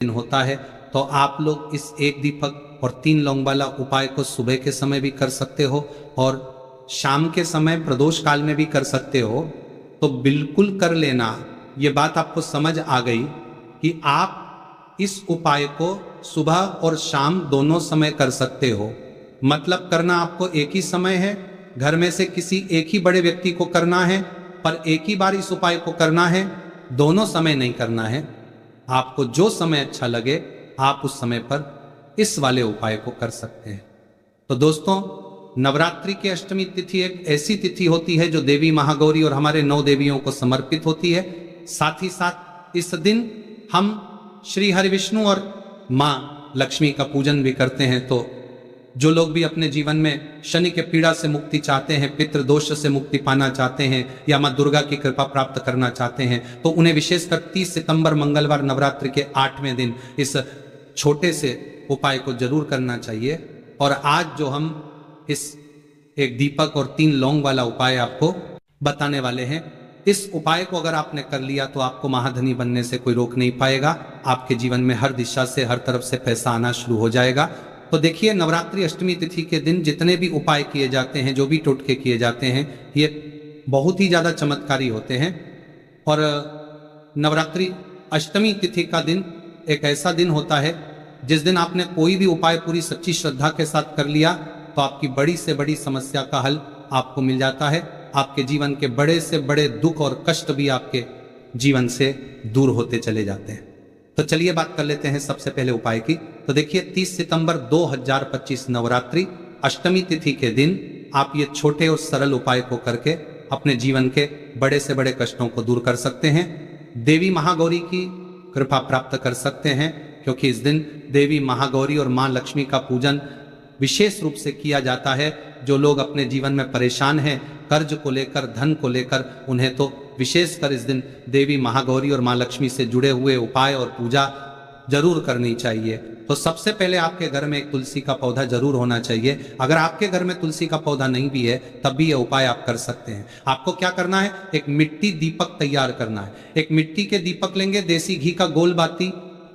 दिन होता है, तो आप लोग इस एक दीपक और 3 लौंग वाला उपाय को सुबह के समय भी कर सकते हो और शाम के समय प्रदोष काल में भी कर सकते हो। तो बिल्कुल कर लेना। ये बात आपको समझ आ गई कि आप इस उपाय को सुबह और शाम दोनों समय कर सकते हो। मतलब करना आपको एक ही समय है, घर में से किसी एक ही बड़े व्यक्ति को करना है, पर एक ही बार इस उपाय को करना है, दोनों समय नहीं करना है। आपको जो समय अच्छा लगे आप उस समय पर इस वाले उपाय को कर सकते हैं। तो दोस्तों, नवरात्रि की अष्टमी तिथि एक ऐसी तिथि होती है जो देवी महागौरी और हमारे 9 देवियों को समर्पित होती है। साथ ही साथ इस दिन हम श्री हरि विष्णु और मां लक्ष्मी का पूजन भी करते हैं। तो जो लोग भी अपने जीवन में शनि के पीड़ा से मुक्ति चाहते हैं, पितृ दोष से मुक्ति पाना चाहते हैं या मां दुर्गा की कृपा प्राप्त करना चाहते हैं, तो उन्हें विशेषकर 30 सितंबर मंगलवार नवरात्रि के 8वें दिन इस छोटे से उपाय को जरूर करना चाहिए। और आज जो हम इस एक दीपक और 3 लौंग वाला उपाय आपको बताने वाले हैं, इस उपाय को अगर आपने कर लिया तो आपको महाधनी बनने से कोई रोक नहीं पाएगा। आपके जीवन में हर दिशा से, हर तरफ से पैसा आना शुरू हो जाएगा। तो देखिए, नवरात्रि अष्टमी तिथि के दिन जितने भी उपाय किए जाते हैं, जो भी टोटके किए जाते हैं, ये बहुत ही ज्यादा चमत्कारी होते हैं। और नवरात्रि अष्टमी तिथि का दिन एक ऐसा दिन होता है जिस दिन आपने कोई भी उपाय पूरी सच्ची श्रद्धा के साथ कर लिया तो आपकी बड़ी से बड़ी समस्या का हल आपको मिल जाता है। आपके जीवन के बड़े से बड़े दुख और कष्ट भी आपके जीवन से दूर होते चले जाते हैं। तो चलिए बात कर लेते हैं सबसे पहले उपाय की। तो देखिए, 30 सितंबर 2025 नवरात्रि अष्टमी तिथि के दिन आप ये छोटे और सरल उपाय को करके अपने जीवन के बड़े से बड़े कष्टों को दूर कर सकते हैं। देवी महागौरी की कृपा प्राप्त कर सकते हैं, क्योंकि इस दिन देवी महागौरी और मां लक्ष्मी का पूजन विशेष रूप से किया जाता है। जो लोग अपने जीवन में परेशान हैं, कर्ज को लेकर, धन को लेकर, उन्हें तो विशेषकर इस दिन देवी महागौरी और मां लक्ष्मी से जुड़े हुए उपाय और पूजा जरूर करनी चाहिए। तो सबसे पहले आपके घर में एक तुलसी का पौधा जरूर होना चाहिए। अगर आपके घर में तुलसी का पौधा नहीं भी है तब भी यह उपाय आप कर सकते हैं। आपको क्या करना है, एक मिट्टी दीपक तैयार करना है। एक मिट्टी के दीपक लेंगे, देसी घी का गोल बाती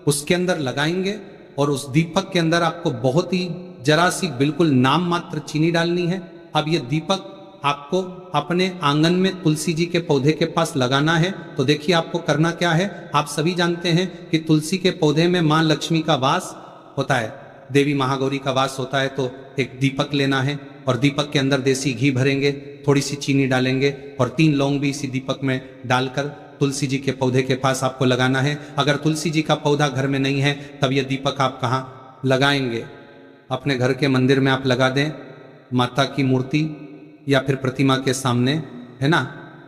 उसके अंदर लगाएंगे और उस दीपक के अंदर आपको बहुत ही जरा सी बिल्कुल नाम मात्र चीनी डालनी है। अब ये दीपक आपको अपने आंगन में तुलसी जी के पौधे के पास लगाना है। तो देखिए, आपको करना क्या है। आप सभी जानते हैं कि तुलसी के पौधे में मां लक्ष्मी का वास होता है, देवी महागौरी का वास होता है। तो एक दीपक लेना है और दीपक के अंदर देसी घी भरेंगे, थोड़ी सी चीनी डालेंगे और 3 लौंग भी इसी दीपक में डालकर तुलसी जी के पौधे के पास आपको लगाना है। अगर तुलसी जी का पौधा घर में नहीं है तब यह दीपक आप कहाँ लगाएंगे, अपने घर के मंदिर में आप लगा दें, माता की मूर्ति या फिर प्रतिमा के सामने, है ना।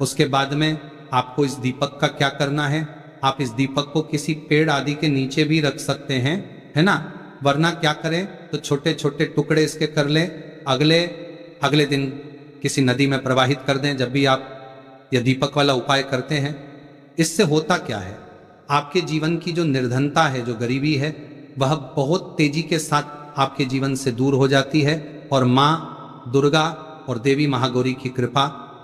उसके बाद में आपको इस दीपक का क्या करना है, आप इस दीपक को किसी पेड़ आदि के नीचे भी रख सकते हैं, है ना। वरना क्या करें, तो छोटे छोटे टुकड़े इसके कर लें, अगले दिन किसी नदी में प्रवाहित कर दें जब भी आप यह दीपक वाला उपाय करते हैं। इससे होता क्या है, आपके जीवन की जो निर्धनता है, जो गरीबी है, वह बहुत तेजी के साथ आपके जीवन से दूर हो जाती है और मां दुर्गा और देवी महागौरी की कृपा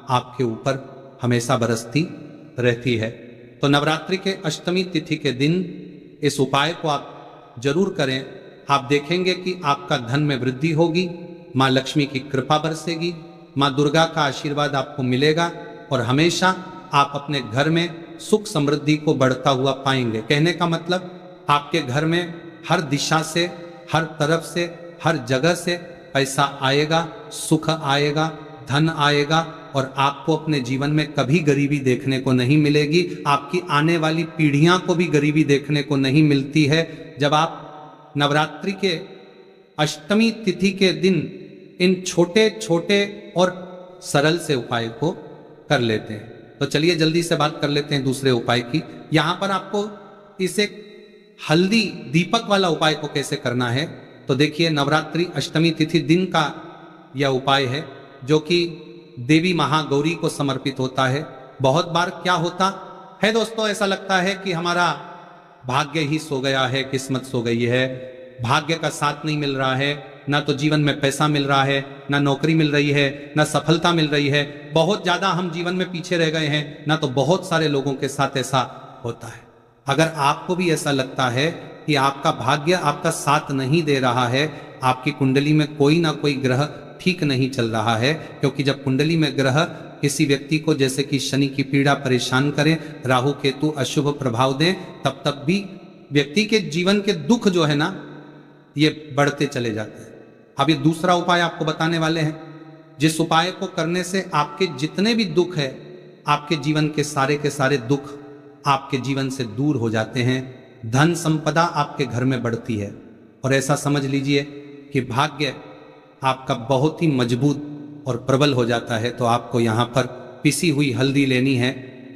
आपके ऊपर हमेशा बरसती रहती है। तो नवरात्रि के अष्टमी तिथि के दिन इस उपाय को आप जरूर करें। आप देखेंगे कि आपका धन में वृद्धि होगी, मां लक्ष्मी की कृपा बरसेगी, मां दुर्गा का आशीर्वाद आपको मिलेगा और हमेशा आप अपने घर में सुख समृद्धि को बढ़ता हुआ पाएंगे। कहने का मतलब, आपके घर में हर दिशा से, हर तरफ से, हर जगह से पैसा आएगा, सुख आएगा, धन आएगा और आपको अपने जीवन में कभी गरीबी देखने को नहीं मिलेगी। आपकी आने वाली पीढ़ियां को भी गरीबी देखने को नहीं मिलती है जब आप नवरात्रि के अष्टमी तिथि के दिन इन छोटे छोटे और सरल से उपाय को कर लेते हैं। तो चलिए जल्दी से बात कर लेते हैं दूसरे उपाय की। यहां पर आपको इसे हल्दी दीपक वाला उपाय को कैसे करना है, तो देखिए, नवरात्रि अष्टमी तिथि दिन का यह उपाय है जो कि देवी महागौरी को समर्पित होता है। बहुत बार क्या होता है दोस्तों, ऐसा लगता है कि हमारा भाग्य ही सो गया है, किस्मत सो गई है, भाग्य का साथ नहीं मिल रहा है, ना तो जीवन में पैसा मिल रहा है, ना नौकरी मिल रही है, ना सफलता मिल रही है, बहुत ज्यादा हम जीवन में पीछे रह गए हैं, ना तो बहुत सारे लोगों के साथ ऐसा होता है। अगर आपको भी ऐसा लगता है कि आपका भाग्य आपका साथ नहीं दे रहा है, आपकी कुंडली में कोई ना कोई ग्रह ठीक नहीं चल रहा है, क्योंकि जब कुंडली में ग्रह किसी व्यक्ति को जैसे कि शनि की पीड़ा परेशान करें, राहु केतु अशुभ प्रभाव दें, तब भी व्यक्ति के जीवन के दुख जो है ना ये बढ़ते चले जाते हैं। अब ये दूसरा उपाय आपको बताने वाले हैं, जिस उपाय को करने से आपके जितने भी दुख है, आपके जीवन के सारे दुख आपके जीवन से दूर हो जाते हैं, धन संपदा आपके घर में बढ़ती है। और ऐसा समझ लीजिए कि भाग्य आपका बहुत ही मजबूत और प्रबल हो जाता है। तो आपको यहाँ पर पिसी हुई हल्दी लेनी है,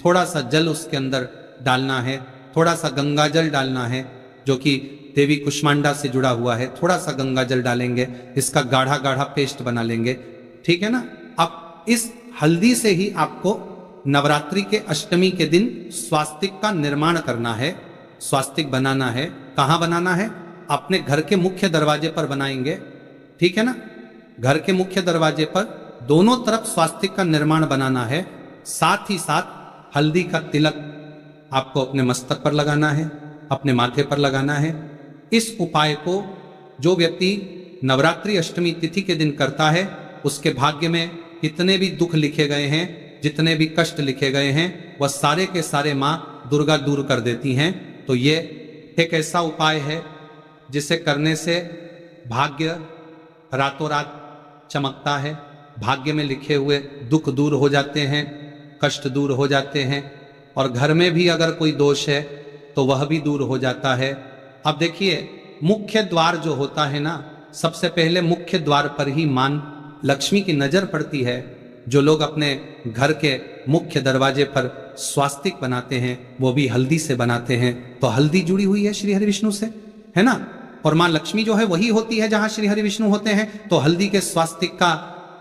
थोड़ा सा जल उसके अंदर डालना है, थोड़ा सा गंगा जल डालना है जो कि देवी कुष्मांडा से जुड़ा हुआ है, थोड़ा सा गंगा जल डालेंगे, इसका गाढ़ा गाढ़ा पेस्ट बना लेंगे, ठीक है ना। अब इस हल्दी से ही आपको नवरात्रि के अष्टमी के दिन स्वास्तिक का निर्माण करना है, स्वास्तिक बनाना है। कहाँ बनाना है? अपने घर के मुख्य दरवाजे पर बनाएंगे, ठीक है ना। घर के मुख्य दरवाजे पर दोनों तरफ स्वास्तिक का निर्माण बनाना है। साथ ही साथ हल्दी का तिलक आपको अपने मस्तक पर लगाना है, अपने माथे पर लगाना है। इस उपाय को जो व्यक्ति नवरात्रि अष्टमी तिथि के दिन करता है, उसके भाग्य में कितने भी दुख लिखे गए हैं, जितने भी कष्ट लिखे गए हैं, वह सारे के सारे माँ दुर्गा दूर कर देती हैं। तो ये एक ऐसा उपाय है जिसे करने से भाग्य रातों रात चमकता है, भाग्य में लिखे हुए दुख दूर हो जाते हैं, कष्ट दूर हो जाते हैं, और घर में भी अगर कोई दोष है तो वह भी दूर हो जाता है। अब देखिए, मुख्य द्वार जो होता है ना, सबसे पहले मुख्य द्वार पर ही मां लक्ष्मी की नजर पड़ती है। जो लोग अपने घर के मुख्य दरवाजे पर स्वास्तिक बनाते हैं, वो भी हल्दी से बनाते हैं। तो हल्दी जुड़ी हुई है श्री हरि विष्णु से, है ना। और मां लक्ष्मी जो है वही होती है जहां श्री हरि विष्णु होते हैं। तो हल्दी के स्वास्तिक का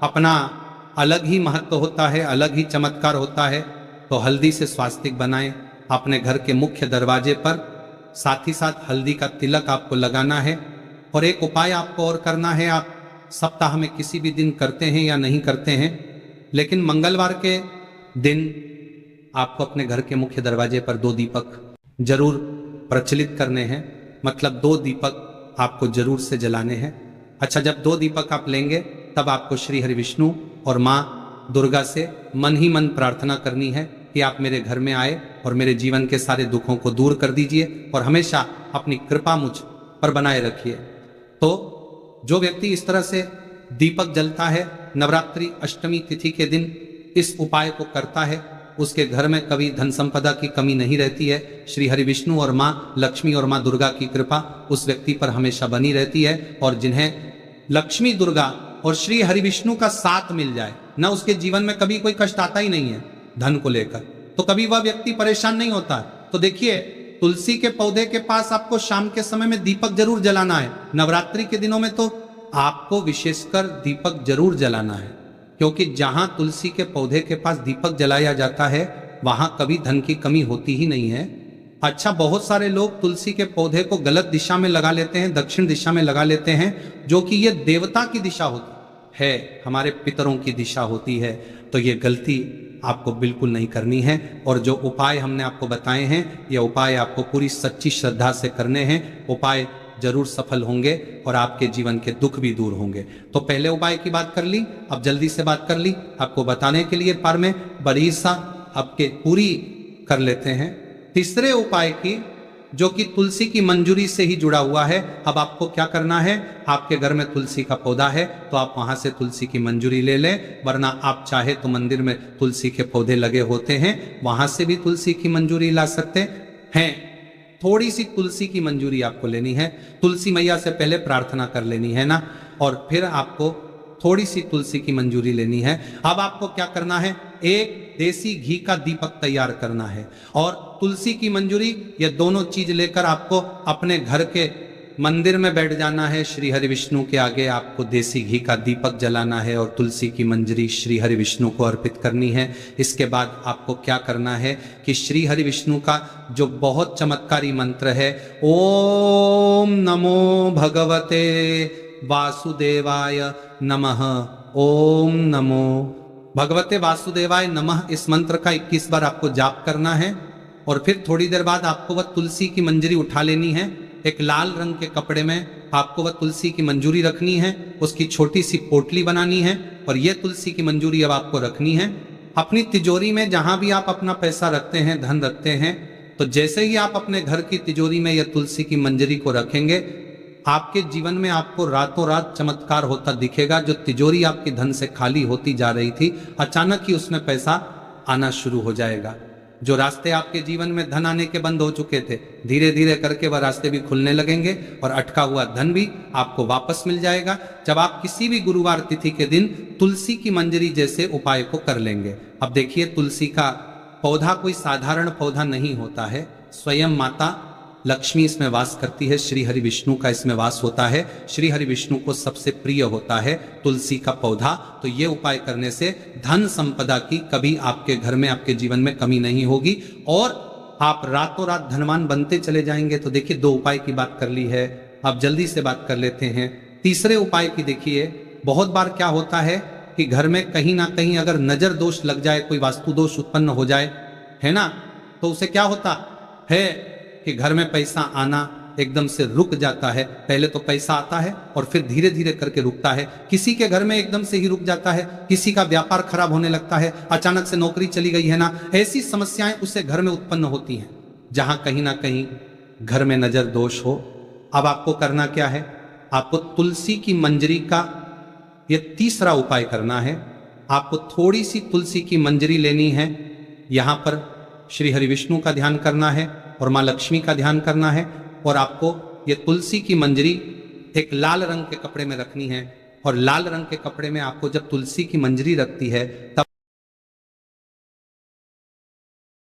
अपना अलग ही महत्व होता है, अलग ही चमत्कार होता है। तो हल्दी से स्वास्तिक बनाएं अपने घर के मुख्य दरवाजे पर। साथ ही साथ हल्दी का तिलक आपको लगाना है। और एक उपाय आपको और करना है, आप सप्ताह में किसी भी दिन करते हैं या नहीं करते हैं, लेकिन मंगलवार के दिन आपको अपने घर के मुख्य दरवाजे पर 2 दीपक जरूर प्रचलित करने हैं। मतलब 2 दीपक आपको जरूर से जलाने हैं। अच्छा, जब 2 दीपक आप लेंगे तब आपको श्री हरि विष्णु और माँ दुर्गा से मन ही मन प्रार्थना करनी है कि आप मेरे घर में आए और मेरे जीवन के सारे दुखों को दूर कर दीजिए और हमेशा अपनी कृपा मुझ पर बनाए रखिए। तो जो व्यक्ति इस तरह से दीपक जलता है नवरात्रि अष्टमी तिथि के दिन, इस उपाय को करता है, उसके घर में कभी धन संपदा की कमी नहीं रहती है। श्री हरि विष्णु और माँ लक्ष्मी और माँ दुर्गा की कृपा उस व्यक्ति पर हमेशा बनी रहती है। और जिन्हें लक्ष्मी दुर्गा और श्री हरि विष्णु का साथ मिल जाए ना, उसके जीवन में कभी कोई कष्ट आता ही नहीं है धन को लेकर, तो कभी वह व्यक्ति परेशान नहीं होता है। तो देखिए, तुलसी के पौधे के पास आपको शाम के समय में दीपक जरूर जलाना है। नवरात्रि के दिनों में तो आपको विशेषकर दीपक जरूर जलाना है, क्योंकि जहां तुलसी के पौधे के पास दीपक जलाया जाता है वहां कभी धन की कमी होती ही नहीं है। अच्छा, बहुत सारे लोग तुलसी के पौधे को गलत दिशा में लगा लेते हैं, दक्षिण दिशा में लगा लेते हैं, जो कि ये देवता की दिशा होती है, हमारे पितरों की दिशा होती है। तो ये गलती आपको बिल्कुल नहीं करनी है। और जो उपाय हमने आपको बताए हैं, ये उपाय आपको पूरी सच्ची श्रद्धा से करने हैं। उपाय जरूर सफल होंगे और आपके जीवन के दुख भी दूर होंगे। तो पहले उपाय की बात कर ली, अब जल्दी से बात कर ली आपको बताने के लिए पार में बड़ी सा आपके पूरी कर लेते हैं तीसरे उपाय की, जो कि तुलसी की मंजूरी से ही जुड़ा हुआ है। अब आपको क्या करना है, आपके घर में तुलसी का पौधा है तो आप वहां से तुलसी की मंजूरी ले लें, वरना आप चाहे तो मंदिर में तुलसी के पौधे लगे होते हैं, वहां से भी तुलसी की मंजूरी ला सकते हैं। थोड़ी सी तुलसी की मंजूरी आपको लेनी है, तुलसी मैया से पहले प्रार्थना कर लेनी है ना, और फिर आपको थोड़ी सी तुलसी की मंजूरी लेनी है। अब आपको क्या करना है, एक देसी घी का दीपक तैयार करना है और तुलसी की मंजूरी, ये दोनों चीज लेकर आपको अपने घर के मंदिर में बैठ जाना है। श्री हरि विष्णु के आगे आपको देसी घी का दीपक जलाना है और तुलसी की मंजरी श्री हरि विष्णु को अर्पित करनी है। इसके बाद आपको क्या करना है कि श्री हरि विष्णु का जो बहुत चमत्कारी मंत्र है, ओम नमो भगवते वासुदेवाय नमः, ओम नमो भगवते वासुदेवाय नमः, इस मंत्र का 21 बार आपको जाप करना है। और फिर थोड़ी देर बाद आपको वह तुलसी की मंजरी उठा लेनी है। एक लाल रंग के कपड़े में आपको वह तुलसी की मंजूरी रखनी है, उसकी छोटी सी पोटली बनानी है और यह तुलसी की मंजूरी अब आपको रखनी है अपनी तिजोरी में। जहां भी आप अपना पैसा रखते हैं, धन रखते हैं, तो जैसे ही आप अपने घर की तिजोरी में यह तुलसी की मंजरी को रखेंगे, आपके जीवन में आपको रातों रात चमत्कार होता दिखेगा। जो तिजोरी आपकी धन से खाली होती जा रही थी, अचानक ही उसमें पैसा आना शुरू हो जाएगा। जो रास्ते आपके जीवन में धन आने के बंद हो चुके थे, धीरे धीरे करके वह रास्ते भी खुलने लगेंगे और अटका हुआ धन भी आपको वापस मिल जाएगा, जब आप किसी भी गुरुवार तिथि के दिन तुलसी की मंजरी जैसे उपाय को कर लेंगे। अब देखिए, तुलसी का पौधा कोई साधारण पौधा नहीं होता है। स्वयं माता लक्ष्मी इसमें वास करती है, श्री हरि विष्णु का इसमें वास होता है। श्री हरि विष्णु को सबसे प्रिय होता है तुलसी का पौधा। तो ये उपाय करने से धन संपदा की कभी आपके घर में, आपके जीवन में कमी नहीं होगी और आप रातों रात धनवान बनते चले जाएंगे। तो देखिए, 2 उपाय की बात कर ली है, अब जल्दी से बात कर लेते हैं तीसरे उपाय की। देखिए, बहुत बार क्या होता है कि घर में कहीं ना कहीं अगर नजर दोष लग जाए, कोई वास्तु दोष उत्पन्न हो जाए, है ना, तो उसे क्या होता है कि घर में पैसा आना एकदम से रुक जाता है। पहले तो पैसा आता है और फिर धीरे धीरे करके रुकता है। किसी के घर में एकदम से ही रुक जाता है, किसी का व्यापार खराब होने लगता है, अचानक से नौकरी चली गई, है ना। ऐसी समस्याएं उसे घर में उत्पन्न होती हैं जहां कहीं ना कहीं घर में नजर दोष हो। अब आपको करना क्या है, आपको तुलसी की मंजरी का यह तीसरा उपाय करना है। आपको थोड़ी सी तुलसी की मंजरी लेनी है, यहां पर श्री हरि विष्णु का ध्यान करना है और माँ लक्ष्मी का ध्यान करना है और आपको ये तुलसी की मंजरी एक लाल रंग के कपड़े में रखनी है। और लाल रंग के कपड़े में आपको जब तुलसी की मंजरी रखती है, तब